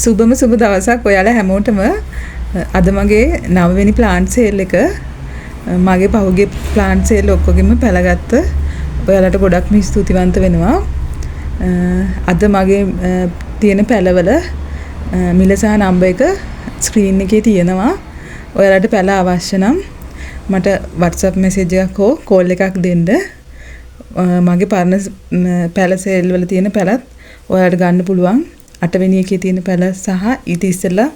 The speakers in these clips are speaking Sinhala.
සුබම සුබ දවසක් ඔයාලා හැමෝටම. අද මගේ 9 වෙනි ප්ලාන්ට් සේල් එක. මගේ පහුගිය ප්ලාන්ට් සේල් ඔක්කොගෙම පැලගත්ත. ඔයාලට ගොඩක්ම ස්තුතිවන්ත වෙනවා. අද මගේ තියෙන පැලවල මිල සහ නම්බර් එක ස්ක්‍රීන් එකේ තියෙනවා. ඔයාලට පැල අවශ්‍ය නම් මට WhatsApp message එකක් හෝ call එකක් දෙන්න. මගේ පරණ පැල සේල් වල තියෙන පැලත් ඔයාලට ගන්න පුළුවන්. 8 වෙනි එකේ තියෙන පැල සහ ඊට ඉස්සෙල්ලා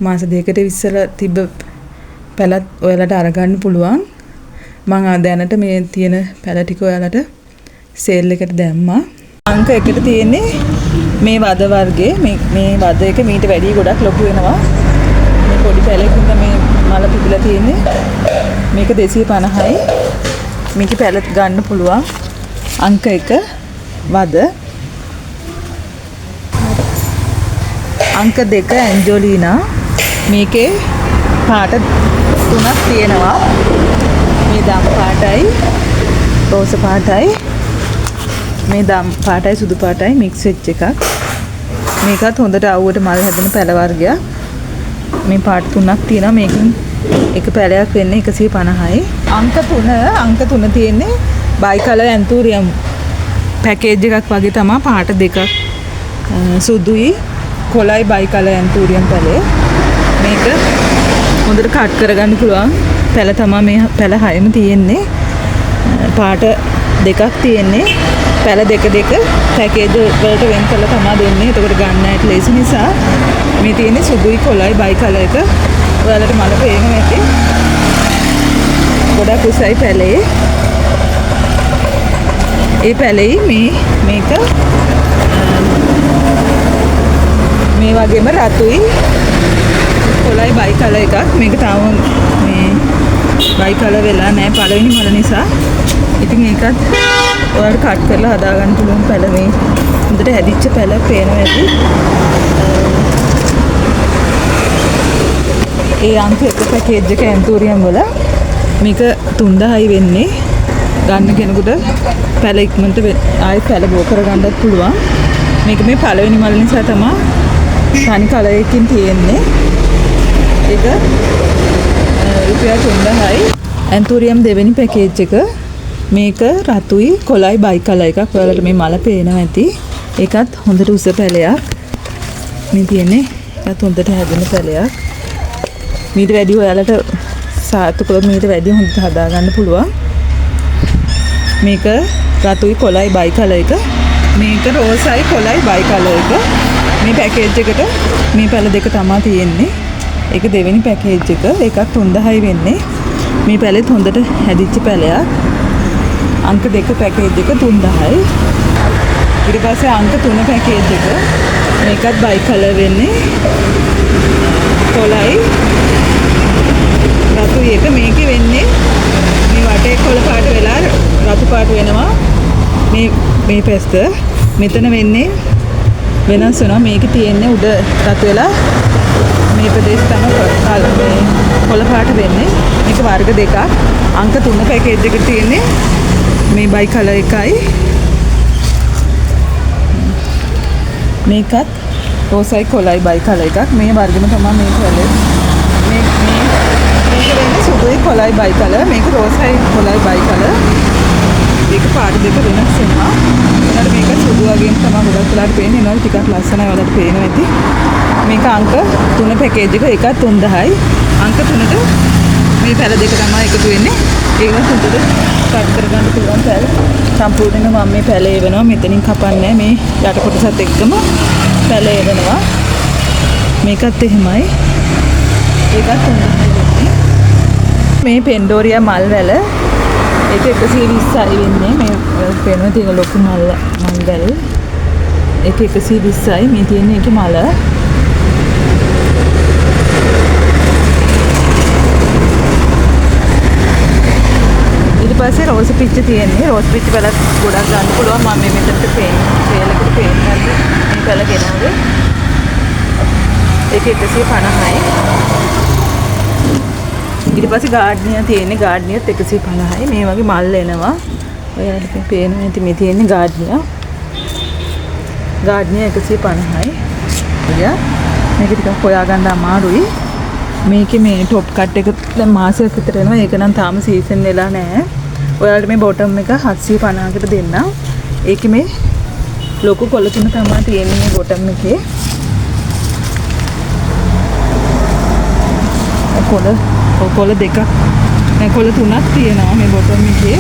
මාස දෙකකට ඉස්සෙල්ලා තිබ්බ පැලත් ඔයාලට අරගන්න පුළුවන්. මම දැනට මේ තියෙන පැල ටික ඔයාලට සේල් එකට දැම්මා. අංක 1ට තියෙන්නේ මේ වද වර්ගයේ මේ වද එක මීට වැඩි ගොඩක් ලොකු වෙනවා. මේ පොඩි පැලකින්ද මේ මල පිපිලා තියෙන්නේ. මේක 250යි. මේක පැල ගන්න පුළුවන්. අංක 1 වද. අංක 2 ඇන්ජොලිනා. මේකේ පාට 3ක් තියෙනවා. මේ දම් පාටයි, රෝස පාටයි, මේ දම් පාටයි, සුදු පාටයි මික්ස් වෙච්ච එකක්. මේකත් හොඳට අවුවට මල් හැදෙන පැල වර්ගයක්. මේ පාට 3ක් තියෙනවා. මේකෙන් එක පැලයක් වෙන්නේ 150යි. අංක 3 තියෙන්නේ බයි කලර් ඇන්තූරියම් පැකේජ් එකක් වගේ තමයි. පාට දෙකක් සුදුයි කොළයි බයි කලර් ඇන්තූරියම් පැලේ. මේක හොඳට කට් කරගන්න පුළුවන් පැල තමයි. මේ පැල 6ම තියෙන්නේ. පාට දෙකක් තියෙන්නේ. පැල දෙක පැකේජ් වලට වෙන් කරලා තමයි දෙන්නේ. එතකොට ගන්න ඇට ලේසි නිසා මේ තියෙන්නේ සුදුයි කොළයි බයි කලර් එක. ඔයාලට මල පේනවා ඇති. ගොඩක් උසයි පැලේ. ඒ පැලේ මේක මේ වගේම රතුයි කොළයි බයි කලර් එකක්. මේක තාම මේ බයි කලර් වෙලා නැහැ පළවෙනි මල නිසා. ඉතින් ඒකත් ඔයාලට කට් කරලා හදා ගන්න පුළුවන් පැල. මේ හොඳට හැදිච්ච පැල පේනවා ඇති. ඒ අංක 1 පැකේජ් එක ඇන්තූරියම් වල මේක 3000යි වෙන්නේ. ගන්න කෙනෙකුට පැල ඉක්මනට ආයෙත් පැල බෝ කරගන්නත් පුළුවන්. මේක මේ පළවෙනි මල නිසා තමයි තනි කලර් එකකින් තියෙන්නේ. ඒක රුපියල් 3000යි. ඇන්තූරියම් දෙවෙනි පැකේජ් එක. මේක රතුයි කොළයි බයි කලර් එකක්. ඔයාලට මේ මල පේනවා ඇති. ඒකත් හොඳට උස පැලයක්. මේ තියෙන්නේ ඒකත් හොඳට හැදෙන පැලයක්. මීට වැඩි ඔයාලට සාතු කළොත් මීට වැඩි හොඳට හදා ගන්න පුළුවන්. මේක රතුයි කොළයි බයි කලර් එක. මේක රෝසයි කොළයි බයි කලර් එක. මේ පැකේජ් එකට මේ පැල දෙක තමයි තියෙන්නේ. ඒක දෙවෙනි පැකේජ් එක. ඒකත් 3000යි වෙන්නේ. මේ පැලෙත් හොඳට හැදිච්ච පැලයක්. අංක 2 පැකේජ් එක 3000යි. ඊට පස්සේ අංක 3 පැකේජ් එක. මේකත් බයි කලර් වෙන්නේ. කොළයි රතුයි එක. මේකේ වෙන්නේ මේ වටේ කොළ පාට වෙලා රතු පාට වෙනවා. මේ පැස්ත මෙතන වෙන්නේ වෙනස් වෙනවා. මේකේ තියෙන්නේ උඩ රතු වෙලා මේ ප්‍රදේශ තමයි කොළ පාට වෙන්නේ. මේක වර්ග දෙකක්. අංක 3 පැකේජ් එකට තියෙන්නේ මේ බයි කලර් එකයි. මේකත් රෝසයි කොළයි බයි කලර් එකක්. මේ වර්ගෙම තමයි මේ කලර්. මේක වෙන්නේ සුදුයි කොළයි බයි කලර්. මේක රෝසයි කොළයි බයි කලර්. මේක පාට දෙක වෙනස් වෙනවා. ඊළඟට මේක සුදු වගේම තමයි ගොඩක් වෙලාට පේන්නේ. ඒනවල ටිකක් ලස්සනයි වලට පේනවා ඇති. මේක අංක 3 පැකේජ් එක. ඒකත් 3000යි. අංක 3ට මේ පැල දෙක තමයි එකතු වෙන්නේ. ඒකත් හොඳට කට් කරගන්න පුළුවන් පැල. සම්පූර්ණයෙන්ම මම මේ පැල එවනවා. මෙතනින් කපන්නේ මේ යට කොටසත් එක්කම පැල එවනවා. මේකත් එහෙමයි. ඒකත් 3000යි. මේ පෙන්ඩෝරියා මල් වැල. ඒක 120යි වෙන්නේ. මේ පේනවා තියෙන ලොකු මල් වැල්. ඒක 120යි. මේ තියෙන්නේ ඒකේ මල. ඊට පස්සේ රෝස් පිච්ච තියෙන්නේ. රෝස් පිච්ච පැලත් ගොඩක් ගන්න පුළුවන්. මම මේ මෙතනට සේල් එකට පේන්න මේ පැල ගෙනාවේ. ඒක 150යි. ඊට පස්සේ ගාඩ්නියා තියෙන්නේ. ගාඩ්නියත් 150යි. මේ වගේ මල් එනවා. ඔයාලට පේනවා ඇති මේ තියෙන්නේ ගාඩ්නියා. ගාඩ්නියා 150යි. මේක ටිකක් හොයාගන්න අමාරුයි. මේකේ මේ টොප් කට් එක දැන් මාසයක් විතර වෙනවා. ඒක නම් තාම සීසන් වෙලා නැහැ. ඔයාලට මේ බොටම් එක 750කට දෙන්නම්. ඒකේ මේ ලොකු කොළ තුන තමයි තියෙන්නේ මේ බොටම් එකේ. කොළ දෙකක් නෑ කොළ තුනක් තියෙනවා මේ බොටම් එකේ.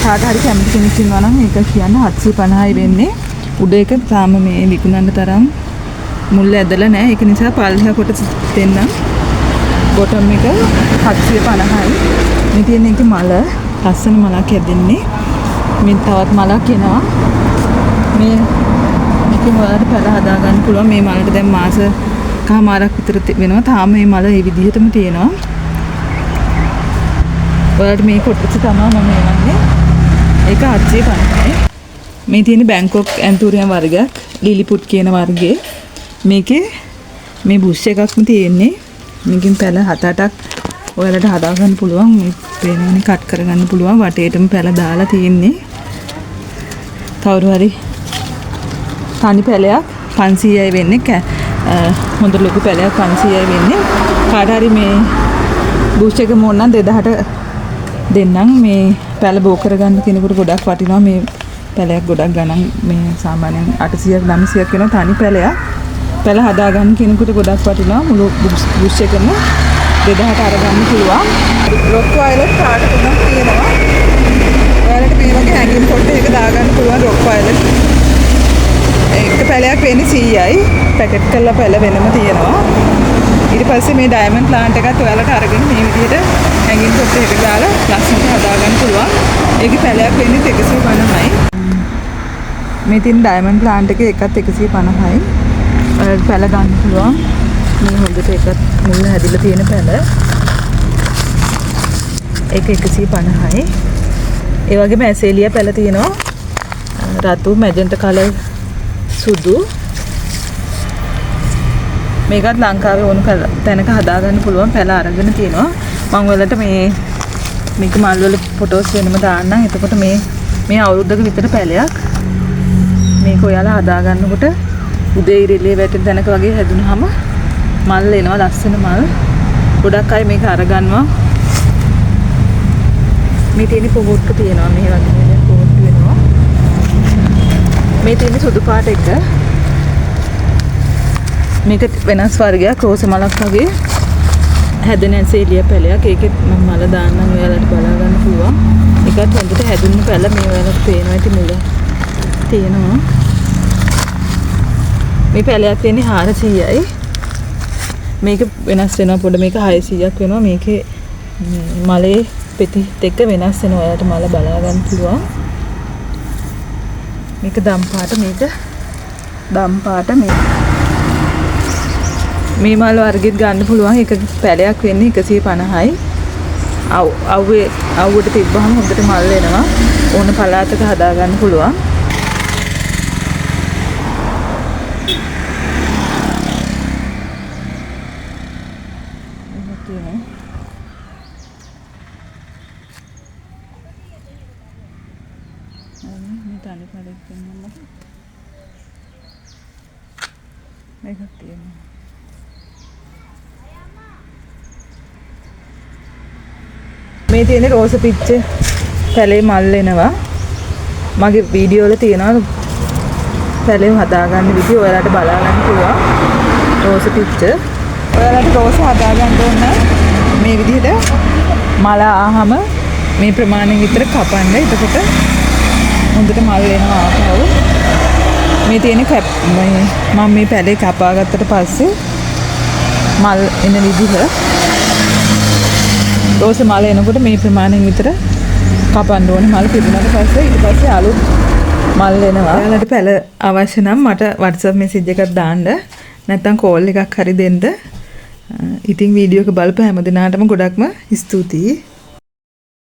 කාට හරි කැමති කෙනෙක් ඉන්නවා නම් මේක කියන්න 750යි වෙන්නේ. උඩ එක තාම මේ විකුණන්න තරම් මුල්ල ඇදලා නැහැ. ඒක නිසා පල්ලෙහා කොටස දෙන්නම්. බොටම් එක 750යි. මේ තියෙන එකේ මල ලස්සන මලක් හැදෙන්නේ. මේ තවත් මලක් එනවා. මේක ඔයාලට පැල හදා ගන්න පුළුවන්. මේ මලට දැන් මාස කමාරක් විතර වෙනවා. තාම මේ මල මේ විදිහටම තියෙනවා. ඔයාලට මේ කොටස තමයි මම එවන්නේ. ඒක 750යි. මේ තියෙන බැංකොක් ඇන්තූරියම් වර්ගයක් ලිලිපුට් කියන වර්ගයේ. මේකේ මේ බුෂ් එකක්ම තියෙන්නේ. මේකෙන් පැල 7-8ක් ඔයාලට හදා ගන්න පුළුවන්. මේ පේනවනේ කට් කරගන්න පුළුවන්. වටේටම පැල දාලා තියෙන්නේ. කවුරු හරි තනි පැලයක් 500යි වෙන්නේ. හොඳ ලොකු පැලයක් 500යි වෙන්නේ. කාට හරි මේ බුෂ් එක මොන නම් 2000ට දෙන්නම්. මේ පැල බෝ කරගන්න කෙනෙකුට ගොඩක් වටිනවා. මේ පැලයක් ගොඩක් ගණන් මේ සාමාන්‍යයෙන් 800ක් 900ක් වෙන තනි පැලයක්. පැල හදා ගන්න කෙනෙකුට ගොඩක් වටිනවා. මුළු බුෂ් එකම 2000ට අරගන්න පුළුවන්. රොක් වයලට් කාට තුනක් තියෙනවා. ඔයාලට මේ වගේ හැංගින් පොට් එකක දාගන්න පුළුවන් රොක් වයලට්. එක පැලයක් වෙන්නේ 100යි. පැකට් කරලා පැල වෙනම තියෙනවා. ඊට පස්සේ මේ ඩයමන්ඩ් ප්ලාන්ට් එකත් ඔයාලට අරගෙන මේ විදිහට හැංගින් පොට් එකක දාලා ලස්සනට හදා ගන්න පුළුවන්. ඒකේ පැලයක් වෙන්නේ 150යි. මේ තියෙන ඩයමන්ඩ් ප්ලාන්ට් එකේ එකත් 150යි. ඔයාලට පැල ගන්න පුළුවන්. මේ හොඳට එකත් මුල හැදිලා තියෙන පැල. ඒක 150යි. ඒ වගේම ඇසේලියා පැල තියෙනවා. රතු මැජන්ට කලර් සුදු. මේකත් ලංකාවේ ඕන තැනක හදාගන්න පුළුවන් පැල අරගෙන තියෙනවා. මම ඔයාලට මේක මල් වල ෆොටෝස් වෙනම දාන්නම්. එතකොට මේ අවුරුද්දක විතර පැලයක් මේක ඔයාලා හදාගන්නකොට උදේ ඉරිලේ වැටෙන තැනක වගේ හැදුනහම මල් එනවා. ලස්සන මල්. ගොඩක් අය මේක අරගන්නවා. මේ තියෙන පොහොට්ටු තියෙනවා. මේ වගේ පොහොට්ටු වෙනවා. මේ තියෙන සුදු පාට එක. මේක වෙනස් වර්ගයක් රෝස මලක් වගේ හැදෙන ඇසේලියා පැලයක්. ඒකෙත් මම මල දාන්නම් ඔයාලට බලා ගන්න පුළුවන්. ඒකත් හොඳට හැදුණු පැල මේ ඔයාලට පේනවා ඇති මුල තියෙනවා. මේ පැලයක් තියෙන්නේ 400යි. මේක වෙනස් වෙනවා පොඩ. මේක 600ක් වෙනවා. මේකේ මලේ පෙති දෙක වෙනස් වෙනවා. ඔයාලට මල බලා ගන්න පුළුවන්. මේක දම් පාට. මේක දම් පාට. මේ මල් වර්ගෙත් ගන්න පුළුවන්. එක පැලයක් වෙන්නේ 150යි. අවුවට තිබ්බහම හොඳට මල් එනවා. ඕන පළාතක හදා ගන්න පුළුවන්. මේ තියෙන රෝස පිච්ච පැලේ මල් එනවා. මගේ වීඩියෝ වල තියෙනවා පැලේ හදාගන්න විදිහ. ඔයාලට බලා ගන්න පුළුවන්. රෝස පිච්ච. ඔයාලට රෝස හදා ගන්න ඕන මේ විදිහට මල ආහම මේ ප්‍රමාණයෙන් විතර කපන්න. එතකොට හොඳට මල් එනවා ආපහු. මේ තියෙන මම මේ පැලේ කපා ගත්තට පස්සේ මල් එන විදිහ රෝස මල එනකොට මේ ප්‍රමාණයෙන් විතර කපන්න ඕනේ. මල් පිරුණාට පස්සේ ඊට පස්සේ අලුත් මල් එනවා. ඔයාලට පැල අවශ්‍ය නම් මට WhatsApp message එකක් දාන්න. නැත්නම් කෝල් එකක් හරි දෙන්න. ඉතින් වීඩියෝ එක බලපු හැම දිනාටම ගොඩක්ම ස්තුතියි.